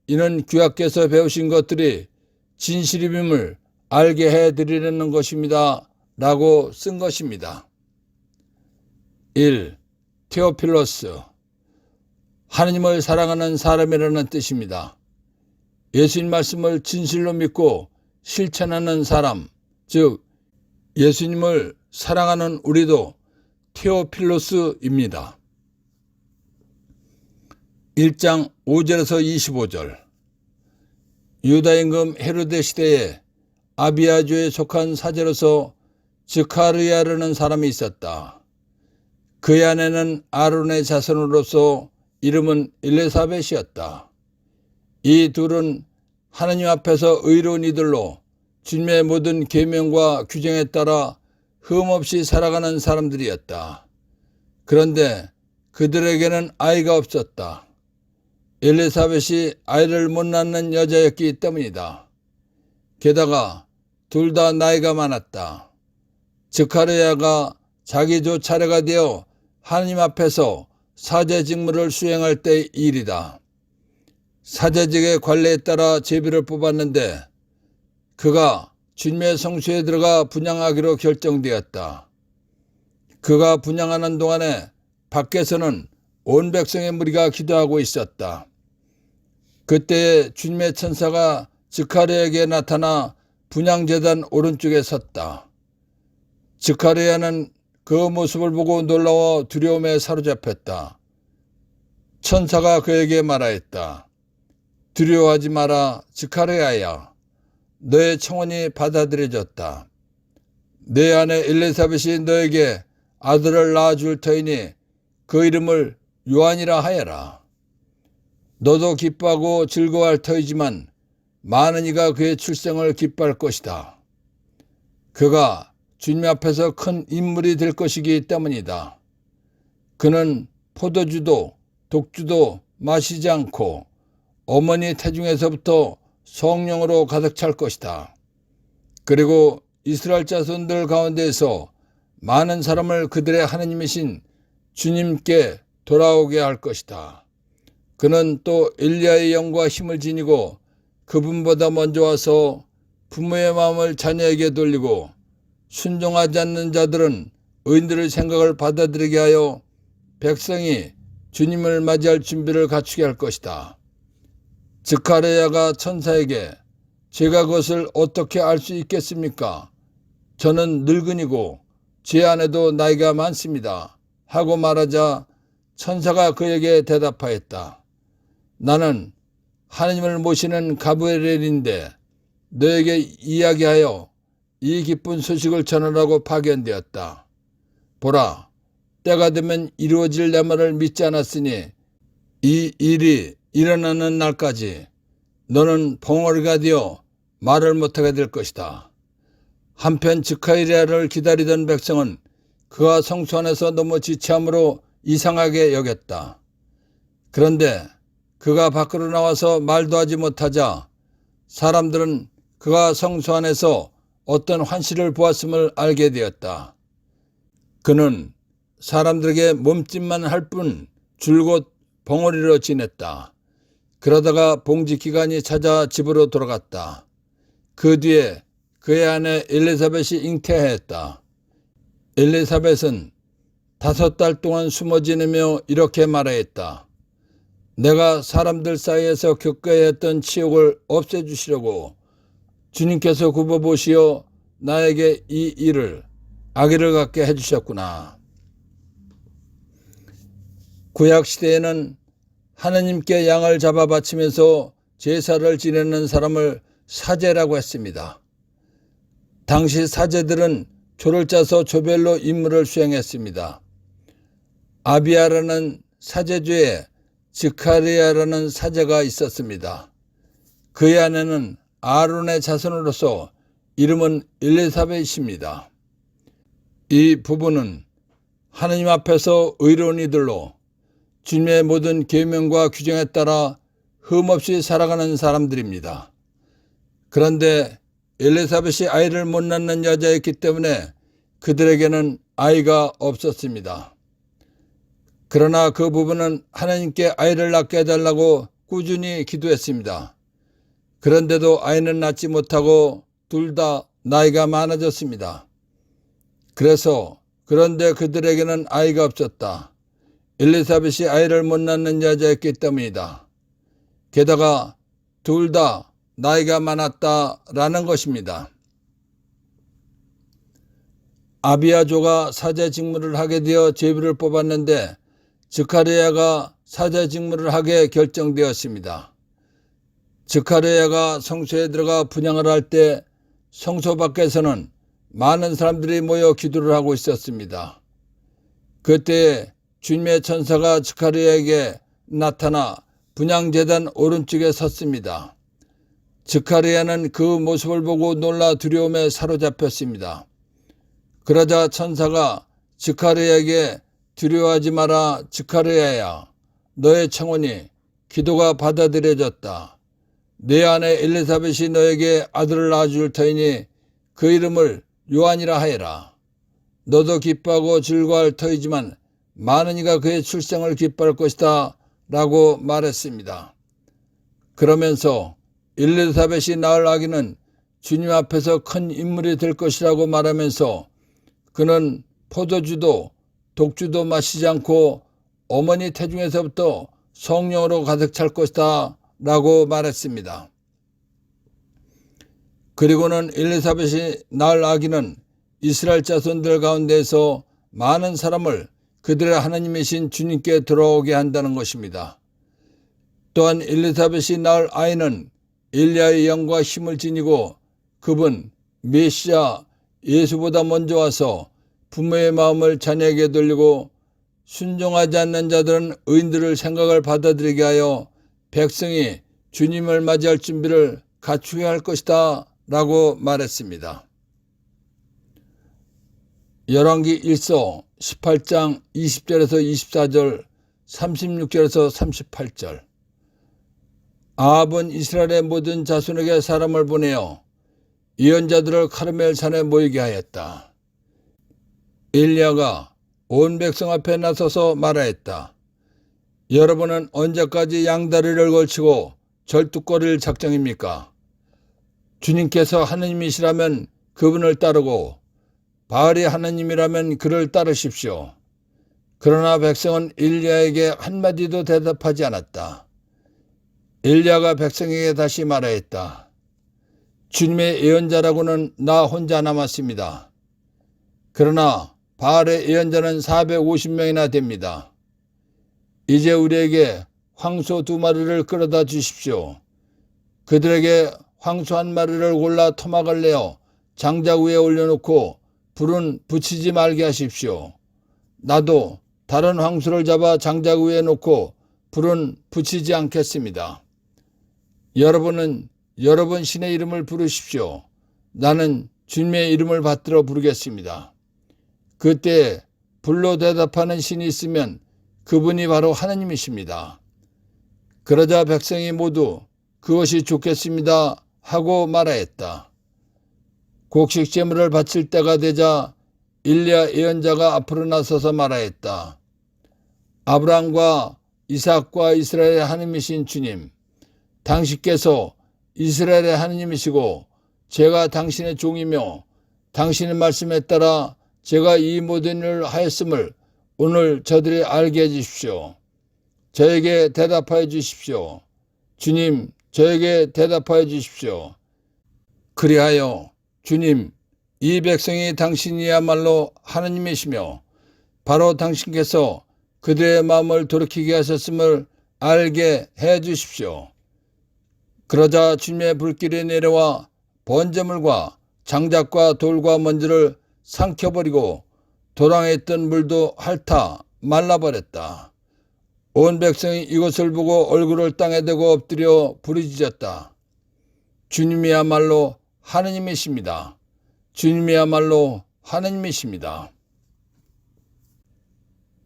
이는 귀하께서 배우신 것들이 진실임을 알게 해드리려는 것입니다. 라고 쓴 것입니다. 1. 테오필로스. 하나님을 사랑하는 사람이라는 뜻입니다. 예수님 말씀을 진실로 믿고 실천하는 사람, 즉 예수님을 사랑하는 우리도 테오필로스입니다. 1장 5절에서 25절. 유다 임금 헤로데 시대에 아비아주에 속한 사제로서 즈카르야라는 사람이 있었다. 그의 아내는 아론의 자손으로서 이름은 엘리사벳이었다. 이 둘은 하나님 앞에서 의로운 이들로 주님의 모든 계명과 규정에 따라 흠없이 살아가는 사람들이었다. 그런데 그들에게는 아이가 없었다. 엘리사벳이 아이를 못 낳는 여자였기 때문이다. 게다가 둘 다 나이가 많았다. 즈카르야가 자기 조 차례가 되어 하나님 앞에서 사제 직무를 수행할 때의 일이다. 사제직의 관례에 따라 제비를 뽑았는데 그가 주님의 성소에 들어가 분향하기로 결정되었다. 그가 분향하는 동안에 밖에서는 온 백성의 무리가 기도하고 있었다. 그때에 주님의 천사가 즈카르야에게 나타나 분향제단 오른쪽에 섰다. 즈카르야는 그 모습을 보고 놀라워 두려움에 사로잡혔다. 천사가 그에게 말하였다. 두려워하지 마라, 즈카르야야. 너의 청혼이 받아들여졌다. 내 아내 엘리사벳이 너에게 아들을 낳아줄 터이니 그 이름을 요한이라 하여라. 너도 기뻐하고 즐거워할 터이지만 많은 이가 그의 출생을 기뻐할 것이다. 그가 주님 앞에서 큰 인물이 될 것이기 때문이다. 그는 포도주도 독주도 마시지 않고 어머니 태중에서부터 성령으로 가득 찰 것이다. 그리고 이스라엘 자손들 가운데에서 많은 사람을 그들의 하나님이신 주님께 돌아오게 할 것이다. 그는 또 엘리야의 영과 힘을 지니고 그분보다 먼저 와서 부모의 마음을 자녀에게 돌리고 순종하지 않는 자들은 의인들의 생각을 받아들이게 하여 백성이 주님을 맞이할 준비를 갖추게 할 것이다. 즈카르야가 천사에게 제가 그것을 어떻게 알 수 있겠습니까? 저는 늙은이고 제 아내도 나이가 많습니다. 하고 말하자 천사가 그에게 대답하였다. 나는 하나님을 모시는 가브리엘인데 너에게 이야기하여 이 기쁜 소식을 전하라고 파견되었다. 보라, 때가 되면 이루어질 내 말을 믿지 않았으니 이 일이 일어나는 날까지 너는 벙어리가 되어 말을 못하게 될 것이다. 한편 즈카르야를 기다리던 백성은 그가 성소 안에서 너무 지체함으로 이상하게 여겼다. 그런데 그가 밖으로 나와서 말도 하지 못하자 사람들은 그가 성소 안에서 어떤 환시를 보았음을 알게 되었다. 그는 사람들에게 몸짓만 할 뿐 줄곧 벙어리로 지냈다. 그러다가 봉직 기간이 찾아 집으로 돌아갔다. 그 뒤에 그의 아내 엘리사벳이 잉태하였다. 엘리사벳은 5달 동안 숨어 지내며 이렇게 말하였다. 내가 사람들 사이에서 겪어야 했던 치욕을 없애주시려고 주님께서 굽어보시어 나에게 이 일을 아기를 갖게 해주셨구나. 구약시대에는 하느님께 양을 잡아 바치면서 제사를 지내는 사람을 사제라고 했습니다. 당시 사제들은 조를 짜서 조별로 임무를 수행했습니다. 아비야라는 사제주에 스가랴라는 사제가 있었습니다. 그의 아내는 아론의 자손으로서 이름은 엘리사벳입니다. 이 부부는 하느님 앞에서 의로운 이들로 주님의 모든 계명과 규정에 따라 흠없이 살아가는 사람들입니다. 그런데 엘리사벳이 아이를 못 낳는 여자였기 때문에 그들에게는 아이가 없었습니다. 그러나 그 부부는 하나님께 아이를 낳게 해달라고 꾸준히 기도했습니다. 그런데도 아이는 낳지 못하고 둘 다 나이가 많아졌습니다. 그런데 그들에게는 아이가 없었다. 엘리사벳이 아이를 못 낳는 여자였기 때문이다. 게다가 둘 다 나이가 많았다라는 것입니다. 아비야조가 사제 직무를 하게 되어 제비를 뽑았는데 스가랴가 사제 직무를 하게 결정되었습니다. 스가랴가 성소에 들어가 분향을 할 때 성소 밖에서는 많은 사람들이 모여 기도를 하고 있었습니다. 그때 주님의 천사가 스가랴에게 나타나 분향제단 오른쪽에 섰습니다. 스가랴는 그 모습을 보고 놀라 두려움에 사로잡혔습니다. 그러자 천사가 스가랴에게 두려워하지 마라. 스가랴야, 너의 청혼이 기도가 받아들여졌다. 내 아내 엘리사벳이 너에게 아들을 낳아줄 터이니 그 이름을 요한이라 하여라. 너도 기뻐하고 즐거워할 터이지만 많은 이가 그의 출생을 기뻐할 것이다 라고 말했습니다. 그러면서 엘리사벳이 낳을 아기는 주님 앞에서 큰 인물이 될 것이라고 말하면서 그는 포도주도 독주도 마시지 않고 어머니 태중에서부터 성령으로 가득 찰 것이다 라고 말했습니다. 그리고는 엘리사벳이 낳을 아기는 이스라엘 자손들 가운데서 많은 사람을 그들의 하나님이신 주님께 돌아오게 한다는 것입니다. 또한 엘리사벳이 낳을 아이는 엘리야의 영과 힘을 지니고 그분 메시아 예수보다 먼저 와서 부모의 마음을 자녀에게 돌리고 순종하지 않는 자들은 의인들을 생각을 받아들이게 하여 백성이 주님을 맞이할 준비를 갖추게 할 것이다 라고 말했습니다. 열왕기 1서 18장 20절에서 24절 36절에서 38절 아합은 이스라엘의 모든 자손에게 사람을 보내어 예언자들을 카르멜 산에 모이게 하였다. 엘리야가 온 백성 앞에 나서서 말하였다. 여러분은 언제까지 양다리를 걸치고 절뚝거릴 작정입니까? 주님께서 하느님이시라면 그분을 따르고 바알이 하느님이라면 그를 따르십시오. 그러나 백성은 엘리야에게 한마디도 대답하지 않았다. 엘리야가 백성에게 다시 말하였다. 주님의 예언자라고는 나 혼자 남았습니다. 그러나 바알의 예언자는 450명이나 됩니다. 이제 우리에게 황소 2마리를 끌어다 주십시오. 그들에게 황소 1마리를 골라 토막을 내어 장작 위에 올려놓고 불은 붙이지 말게 하십시오. 나도 다른 황소를 잡아 장작 위에 놓고 불은 붙이지 않겠습니다. 여러분은 여러분 신의 이름을 부르십시오. 나는 주님의 이름을 받들어 부르겠습니다. 그때 불로 대답하는 신이 있으면 그분이 바로 하느님이십니다. 그러자 백성이 모두 그것이 좋겠습니다 하고 말하였다. 곡식 제물을 바칠 때가 되자 일리야 예언자가 앞으로 나서서 말하였다. 아브라함과 이삭과 이스라엘의 하나님이신 주님, 당신께서 이스라엘의 하나님이시고 제가 당신의 종이며 당신의 말씀에 따라 제가 이 모든 일을 하였음을 오늘 저들이 알게 해주십시오. 저에게 대답하여 주십시오. 주님, 저에게 대답하여 주십시오. 그리하여 주님, 이 백성이 당신이야말로 하나님이시며 바로 당신께서 그들의 마음을 돌이키게 하셨음을 알게 해 주십시오. 그러자 주님의 불길이 내려와 번제물과 장작과 돌과 먼지를 삼켜버리고 도랑에 있던 물도 핥아 말라버렸다. 온 백성이 이것을 보고 얼굴을 땅에 대고 엎드려 부르짖었다. 주님이야말로 하느님이십니다. 주님이야말로 하느님이십니다.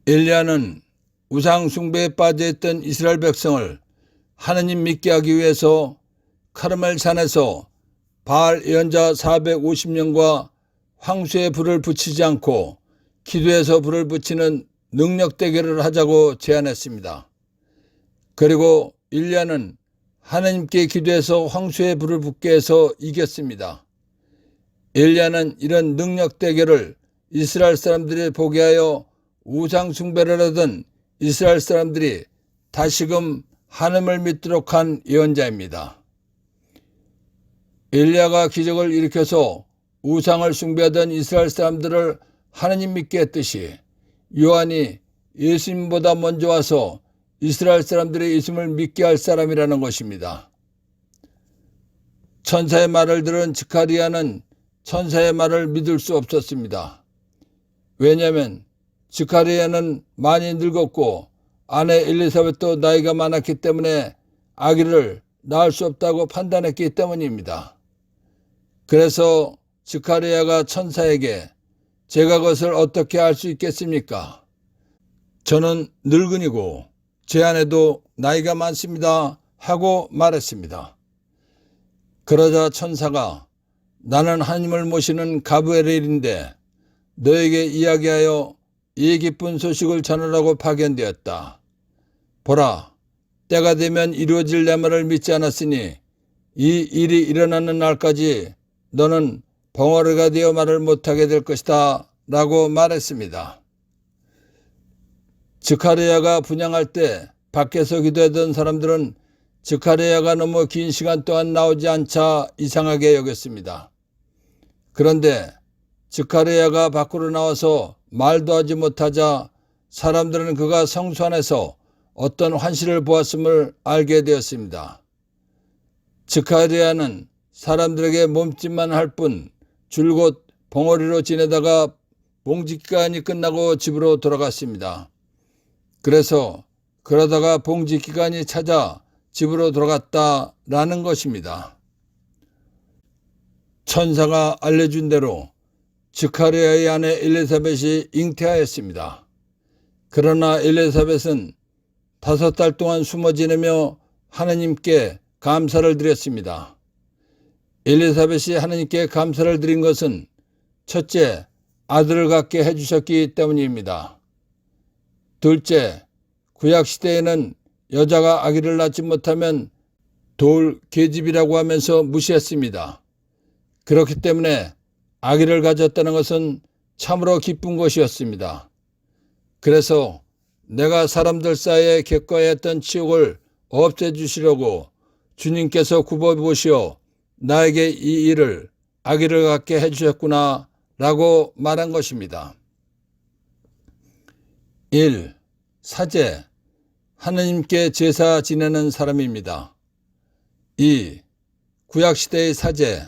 엘리야는 우상 숭배에 빠져있던 이스라엘 백성을 하느님 믿게 하기 위해서 카르멜 산에서 바알 예언자 450명과 황소에 불을 붙이지 않고 기도에서 불을 붙이는 능력 대결을 하자고 제안했습니다. 그리고 엘리야는 하나님께 기도해서 황소에 불을 붙게 해서 이겼습니다. 엘리야는 이런 능력 대결을 이스라엘 사람들이 보게 하여 우상 숭배를 하던 이스라엘 사람들이 다시금 하나님을 믿도록 한 예언자입니다. 엘리야가 기적을 일으켜서 우상을 숭배하던 이스라엘 사람들을 하나님 믿게 했듯이 요한이 예수님보다 먼저 와서 이스라엘 사람들의 예수님을 믿게 할 사람이라는 것입니다. 천사의 말을 들은 스가랴는 천사의 말을 믿을 수 없었습니다. 왜냐하면 스가랴는 많이 늙었고 아내 엘리사벳도 나이가 많았기 때문에 아기를 낳을 수 없다고 판단했기 때문입니다. 그래서 스가랴가 천사에게 제가 그것을 어떻게 알 수 있겠습니까? 저는 늙은이고 제 아내도 나이가 많습니다 하고 말했습니다. 그러자 천사가 나는 하나님을 모시는 가브리엘인데 너에게 이야기하여 이 기쁜 소식을 전하라고 파견되었다. 보라, 때가 되면 이루어질 내 말을 믿지 않았으니 이 일이 일어나는 날까지 너는 벙어리가 되어 말을 못하게 될 것이다 라고 말했습니다. 스가랴가 분향할 때 밖에서 기도하던 사람들은 스가랴가 너무 긴 시간 동안 나오지 않자 이상하게 여겼습니다. 그런데 스가랴가 밖으로 나와서 말도 하지 못하자 사람들은 그가 성소 안에서 어떤 환시를 보았음을 알게 되었습니다. 스가랴는 사람들에게 몸짓만 할 뿐 줄곧 벙어리로 지내다가 봉직기간이 끝나고 집으로 돌아갔습니다. 그래서 그러다가 봉직기간이 찾아 집으로 돌아갔다라는 것입니다. 천사가 알려준 대로 스가랴의 아내 엘리사벳이 잉태하였습니다. 그러나 엘리사벳은 5달 동안 숨어 지내며 하나님께 감사를 드렸습니다. 엘리사벳이 하나님께 감사를 드린 것은 첫째, 아들을 갖게 해주셨기 때문입니다. 둘째, 구약시대에는 여자가 아기를 낳지 못하면 돌 계집이라고 하면서 무시했습니다. 그렇기 때문에 아기를 가졌다는 것은 참으로 기쁜 것이었습니다. 그래서 내가 사람들 사이에 겪어야 했던 치욕을 없애주시려고 주님께서 굽어보시어 나에게 이 일을 아기를 갖게 해주셨구나 라고 말한 것입니다. 1. 사제, 하느님께 제사 지내는 사람입니다. 2. 구약시대의 사제,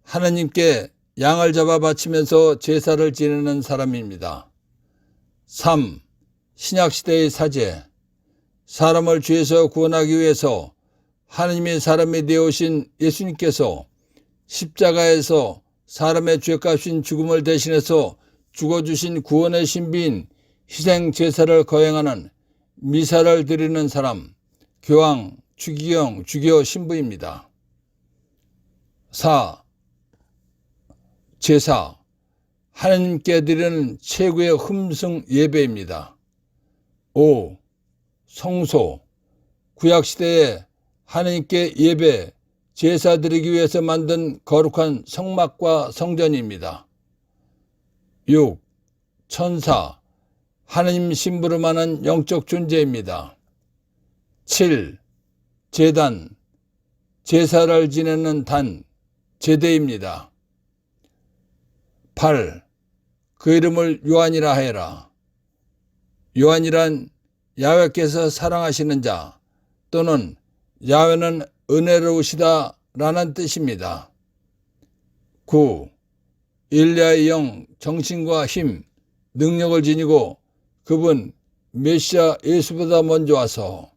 하느님께 양을 잡아 바치면서 제사를 지내는 사람입니다. 3. 신약시대의 사제, 사람을 죄에서 구원하기 위해서 하느님이 사람이 되어오신 예수님께서 십자가에서 사람의 죄값인 죽음을 대신해서 죽어주신 구원의 신비인 희생 제사를 거행하는 미사를 드리는 사람, 교황, 주기경, 주교 신부입니다. 4. 제사, 하나님께 드리는 최고의 흠승 예배입니다. 5. 성소, 구약시대에 하나님께 예배, 제사 드리기 위해서 만든 거룩한 성막과 성전입니다. 6. 천사, 하나님 심부름하는 영적 존재입니다. 7. 제단, 제사를 지내는 단, 제대입니다. 8. 그 이름을 요한이라 하여라. 요한이란 야훼께서 사랑하시는 자 또는 야훼는 은혜로우시다 라는 뜻입니다. 9. 엘리야의 영, 정신과 힘, 능력을 지니고 그분 메시아 예수보다 먼저 와서.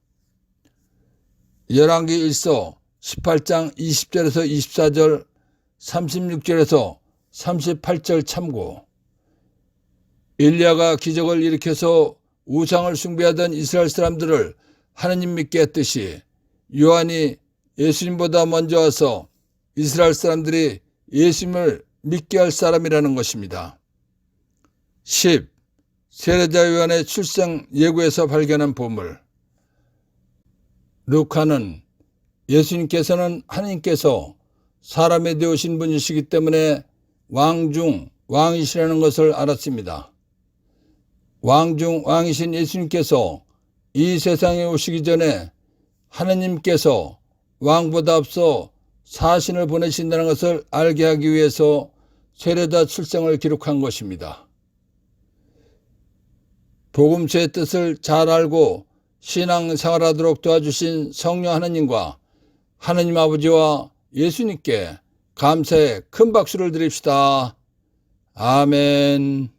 열왕기 1서 18장 20절에서 24절, 36절에서 38절 참고. 엘리야가 기적을 일으켜서 우상을 숭배하던 이스라엘 사람들을 하나님 믿게 했듯이 요한이 예수님보다 먼저 와서 이스라엘 사람들이 예수님을 믿게 할 사람이라는 것입니다. 10. 세례자 요한의 출생 예고에서 발견한 보물. 루카는 예수님께서는 하나님께서 사람에 되오신 분이시기 때문에 왕 중 왕이시라는 것을 알았습니다. 왕 중 왕이신 예수님께서 이 세상에 오시기 전에 하나님께서 왕보다 앞서 사신을 보내신다는 것을 알게 하기 위해서 세례자 출생을 기록한 것입니다. 복음서의 뜻을 잘 알고 신앙생활하도록 도와주신 성령 하나님과 하나님 아버지와 예수님께 감사의 큰 박수를 드립시다. 아멘.